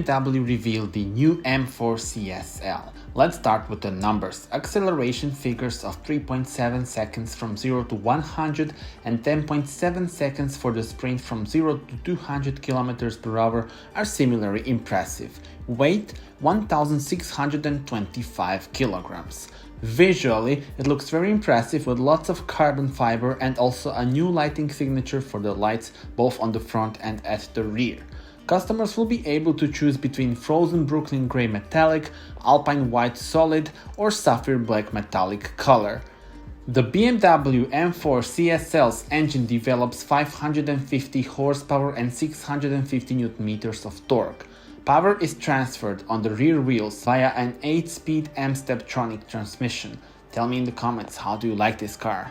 BMW revealed the new M4 CSL. Let's start with the numbers. Acceleration figures of 3.7 seconds from 0 to 100 and 10.7 seconds for the sprint from 0 to 200 km per hour are similarly impressive. Weight 1,625 kilograms. Visually, it looks very impressive with lots of carbon fiber and also a new lighting signature for the lights both on the front and at the rear. Customers will be able to choose between frozen Brooklyn Grey Metallic, Alpine White Solid or Sapphire Black Metallic color. The BMW M4 CSL's engine develops 550 horsepower and 650 Nm of torque. Power is transferred on the rear wheels via an 8-speed M Steptronic transmission. Tell me in the comments, how do you like this car?